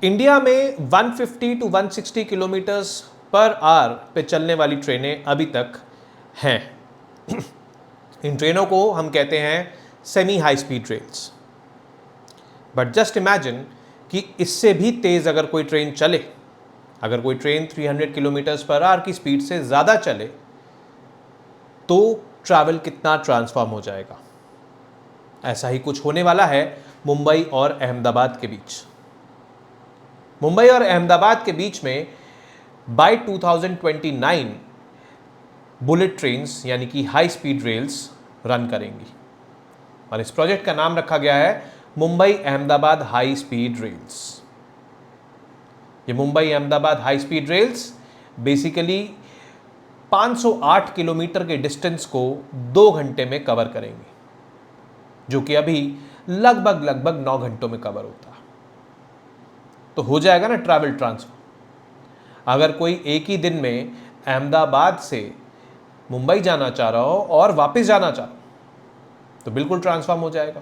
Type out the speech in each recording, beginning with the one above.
India में 150 to 160 kilometres per hour पे चलने वाली ट्रेनें अभी तक हैं। इन ट्रेनों को हम कहते हैं semi high speed rails. But just imagine कि इससे भी तेज़ अगर कोई ट्रेन चले, अगर कोई ट्रेन 300 किलोमीटर्स पर आवर की स्पीड से ज़्यादा चले तो ट्रैवल कितना ट्रांसफॉर्म हो जाएगा। ऐसा ही कुछ होने वाला है मुंबई और अहमदाबाद के बीच। मुंबई और अहमदाबाद के बीच में बाय 2029 बुलेट ट्रेन्स यानी कि हाई स्पीड रेल्स रन करेंगी और इस प्रोजेक्ट का नाम रखा गया है Mumbai Ahmedabad high speed rails. ये Mumbai Ahmedabad high speed rails basically 508 kilometre के डिस्टेंस को 2 घंटे में कवर करेंगी, जो कि अभी लगभग 9 घंटों में कवर होता है। तो हो जाएगा ना ट्रैवल ट्रांसफर। अगर कोई एक ही दिन में अहमदाबाद से मुंबई जाना चाह रहा हो और वापस जाना चाह रहा हो तो बिल्कुल ट्रांसफॉर्म हो जाएगा।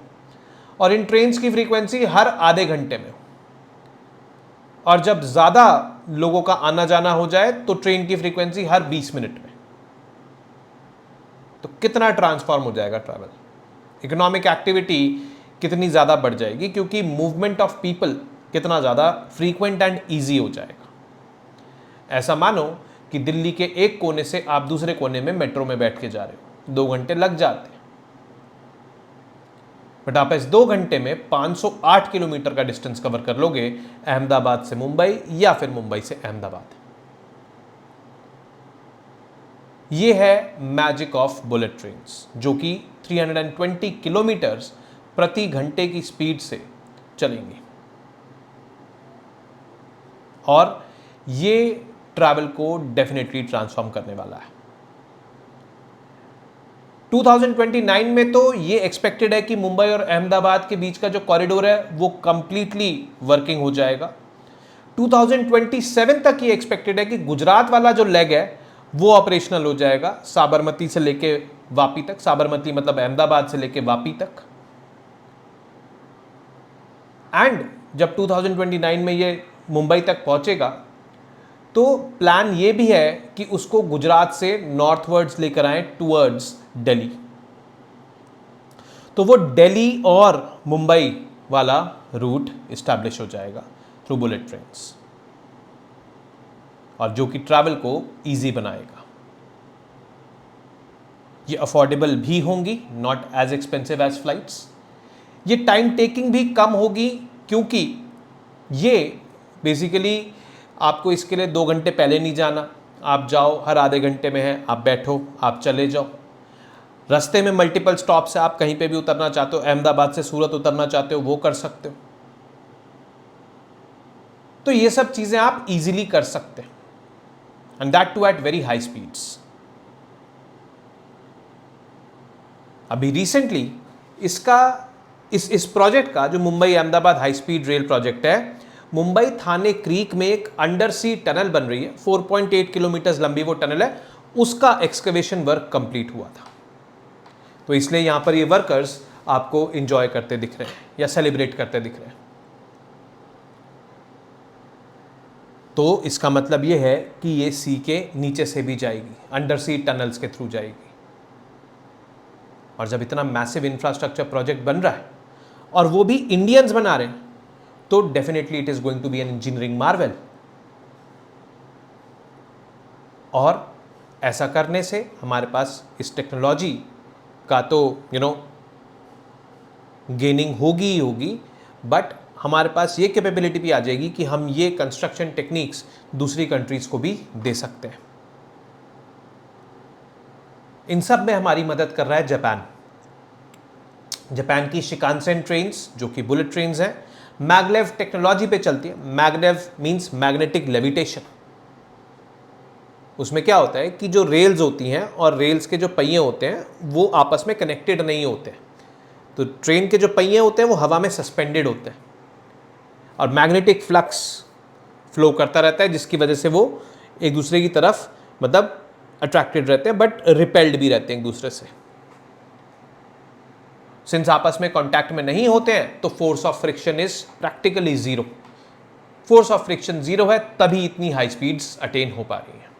और इन ट्रेन्स की फ्रीक्वेंसी हर आधे घंटे में हो, और जब ज़्यादा लोगों का आना जाना हो जाए तो ट्रेन की फ्रीक्वेंसी हर 20 मिनट में। तो कितना ट्रांसफॉर्म हो जाएगा ट्रैवल, इकोनॉमिक एक्टिविटी कितनी ज़्यादा बढ़ जाएगी, क्योंकि मूवमेंट ऑफ पीपल कितना ज़्यादा फ्रीक्वेंट एंड ईजी हो जाएगा। ऐसा मानो कि दिल्ली के एक कोने से आप दूसरे कोने में मेट्रो में बैठ के जा रहे हो, 2 घंटे लग जाते हैं, बट आप इस 2 घंटे में 508 किलोमीटर का डिस्टेंस कवर कर लोगे अहमदाबाद से मुंबई या फिर मुंबई से अहमदाबाद। ये है मैजिक ऑफ बुलेट ट्रेन्स, जो कि 320 किलोमीटर्स प्रति घंटे की स्पीड से चलेंगी और ये ट्रैवल को डेफिनेटली ट्रांसफॉर्म करने वाला है। 2029 में तो ये एक्सपेक्टेड है कि मुंबई और अहमदाबाद के बीच का जो कॉरिडोर है वो कंप्लीटली वर्किंग हो जाएगा। 2027 तक ये एक्सपेक्टेड है कि गुजरात वाला जो लेग है वो ऑपरेशनल हो जाएगा, साबरमती से लेके वापी तक। साबरमती मतलब अहमदाबाद से लेके वापी तक। एंड जब 2029 में ये मुंबई तक पहुंचेगा तो प्लान ये भी है कि उसको गुजरात से नॉर्थवर्ड्स लेकर आए टूवर्ड्स दिल्ली। तो वो दिल्ली और मुंबई वाला रूट इस्टेब्लिश हो जाएगा थ्रू बुलेट ट्रेन्स, और जो कि ट्रैवल को इजी बनाएगा। ये अफोर्डेबल भी होंगी, not as expensive as flights. ये टाइम टेकिंग भी कम होगी, क्योंकि ये बेसिकली आपको इसके लिए 2 घंटे पहले नहीं जाना, आप जाओ हर आधे घंटे में है, आप बैठो, आप चले जाओ। रास्ते में मल्टीपल स्टॉप से आप कहीं पे भी उतरना चाहते हो, अहमदाबाद से सूरत उतरना चाहते हो वो कर सकते हो। तो ये सब चीज़ें आप इजीली कर सकते हैं, and that too at very high speeds. अभी रिसेंटली इस प्रोजेक्ट का, जो Mumbai Ahmedabad high speed rail project है, मुंबई थाने क्रीक में एक अंडर सी टनल बन रही है। 4.8 किलोमीटर लंबी वो टनल है, उसका एक्सकवेशन वर्क कंप्लीट हुआ था। तो इसलिए यहां पर ये वर्कर्स आपको एंजॉय करते दिख रहे हैं या सेलिब्रेट करते दिख रहे हैं। तो इसका मतलब ये है कि ये सी के नीचे से भी जाएगी, अंडर सी टनल्स के थ्रू जाएगी। और जब इतना मैसिव इंफ्रास्ट्रक्चर प्रोजेक्ट बन रहा है और वो भी इंडियंस बना रहे हैं, तो definitely it is going to be an engineering marvel. और ऐसा करने से हमारे पास इस टेक्नोलॉजी का तो गेनिंग होगी ही होगी, बट हमारे पास ये कैपेबिलिटी भी आ जाएगी कि हम ये कंस्ट्रक्शन टेक्निक्स दूसरी कंट्रीज को भी दे सकते हैं। इन सब में हमारी मदद कर रहा है जापान। जापान की शिकानसेन ट्रेन्स, जो कि बुलेट ट्रेन्स हैं, मैगलेव टेक्नोलॉजी पे चलती है। Maglev means magnetic levitation. उसमें क्या होता है कि जो रेल्स होती हैं और रेल्स के जो पहिए होते हैं वो आपस में कनेक्टेड नहीं होते हैं। तो ट्रेन के जो पहिए होते हैं वो हवा में सस्पेंडेड होते हैं और मैग्नेटिक फ्लक्स फ्लो करता रहता है, जिसकी वजह से वो एक दूसरे की तरफ मतलब अट्रैक्टेड रहते हैं, बट रिपेल्ड भी रहते हैं एक दूसरे से। सिंस आपस में कांटेक्ट में नहीं होते हैं तो force of friction is practically zero. Force of friction 0 है, तभी इतनी हाई स्पीड्स अटेन हो पा रही हैं।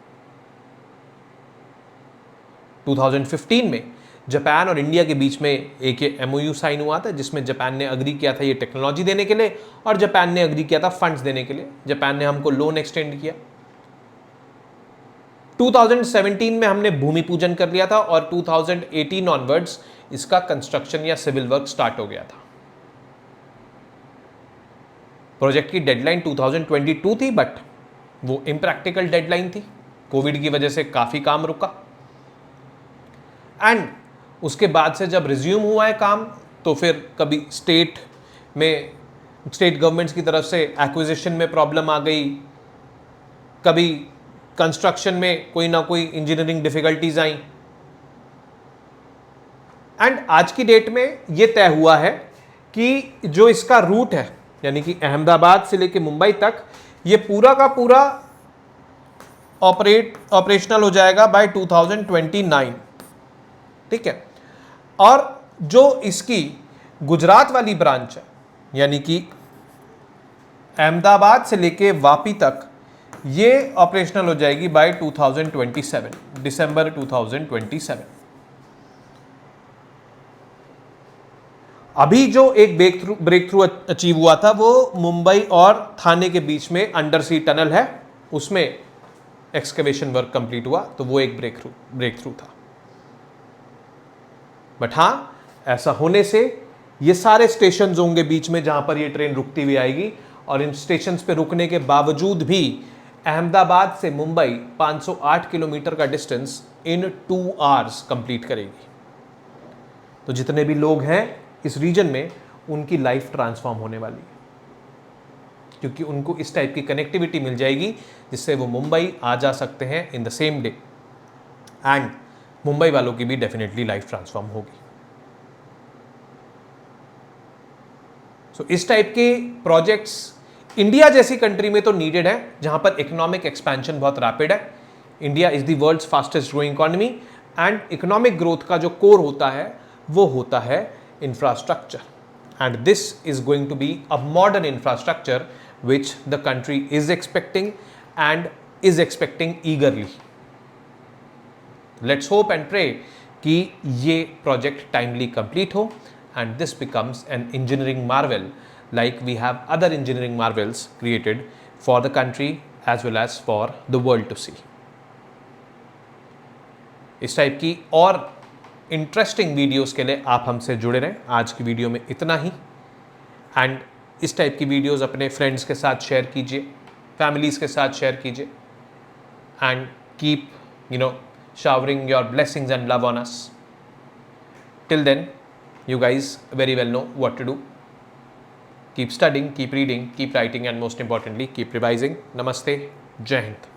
2015 में जापान और इंडिया के बीच में एक MOU साइन हुआ था, जिसमें जापान ने अग्री किया था ये टेक्नोलॉजी देने के लिए और जापान ने अग्री किया था फंड्स देने के लिए। जापान ने हमको लोन एक्सटेंड किया। 2017 में हमने भूमि पूजन कर लिया था और 2018 ऑनवर्ड्स इसका कंस्ट्रक्शन या सिविल वर्क स्टार्ट हो गया था। प्रोजेक्ट की डेडलाइन 2022 थी, बट वो इम्प्रैक्टिकल डेडलाइन थी, कोविड की वजह से काफ़ी काम रुका। एंड उसके बाद से जब रिज्यूम हुआ है काम, तो फिर कभी स्टेट गवर्नमेंट्स की तरफ से एक्विजिशन में प्रॉब्लम आ गई, कभी कंस्ट्रक्शन में कोई ना कोई इंजीनियरिंग डिफिकल्टीज आई। एंड आज की डेट में ये तय हुआ है कि जो इसका रूट है, यानी कि अहमदाबाद से लेके मुंबई तक, ये पूरा का पूरा ऑपरेशनल हो जाएगा बाय 2029। ठीक है। और जो इसकी गुजरात वाली ब्रांच है, यानी कि अहमदाबाद से लेके वापी तक, ये ऑपरेशनल हो जाएगी बाय 2027, दिसंबर 2027। अभी जो एक ब्रेक थ्रू अचीव हुआ था वो मुंबई और थाने के बीच में अंडर सी टनल है, उसमें एक्सकवेशन वर्क कंप्लीट हुआ, तो वो एक ब्रेक थ्रू था। बट हाँ, ऐसा होने से ये सारे स्टेशन होंगे बीच में जहां पर ये ट्रेन रुकती हुई आएगी, और इन स्टेशंस पे रुकने के बावजूद भी अहमदाबाद से मुंबई 508 किलोमीटर का डिस्टेंस इन 2 आवर्स कंप्लीट करेगी। तो जितने भी लोग हैं इस रीजन में, उनकी लाइफ ट्रांसफॉर्म होने वाली है, क्योंकि उनको इस टाइप की कनेक्टिविटी मिल जाएगी जिससे वो मुंबई आ जा सकते हैं in the same day. And Mumbai वालों की भी डेफिनेटली लाइफ ट्रांसफॉर्म होगी। सो इस टाइप के प्रोजेक्ट्स इंडिया जैसी कंट्री में तो नीडेड है, जहां पर इकोनॉमिक एक्सपेंशन बहुत रैपिड है। India is the world's fastest growing economy, and economic growth का जो कोर होता है वो होता है infrastructure, and this is going to be a modern infrastructure which the country is expecting and is expecting eagerly. Let's hope and pray कि ये project timely complete हो and this becomes an engineering marvel like we have other engineering marvels created for the country as well as for the world to see. इस type की और interesting videos के लिए आप हमसे जुड़े रहें। आज की वीडियो में इतना ही, एंड इस टाइप की वीडियोस अपने फ्रेंड्स के साथ शेयर कीजिए, फैमिलीज के साथ शेयर कीजिए, and keep showering your blessings and love on us. Till then, you guys very well know what to do. Keep studying, keep reading, keep writing, and most importantly, keep revising. Namaste. Jai Hind.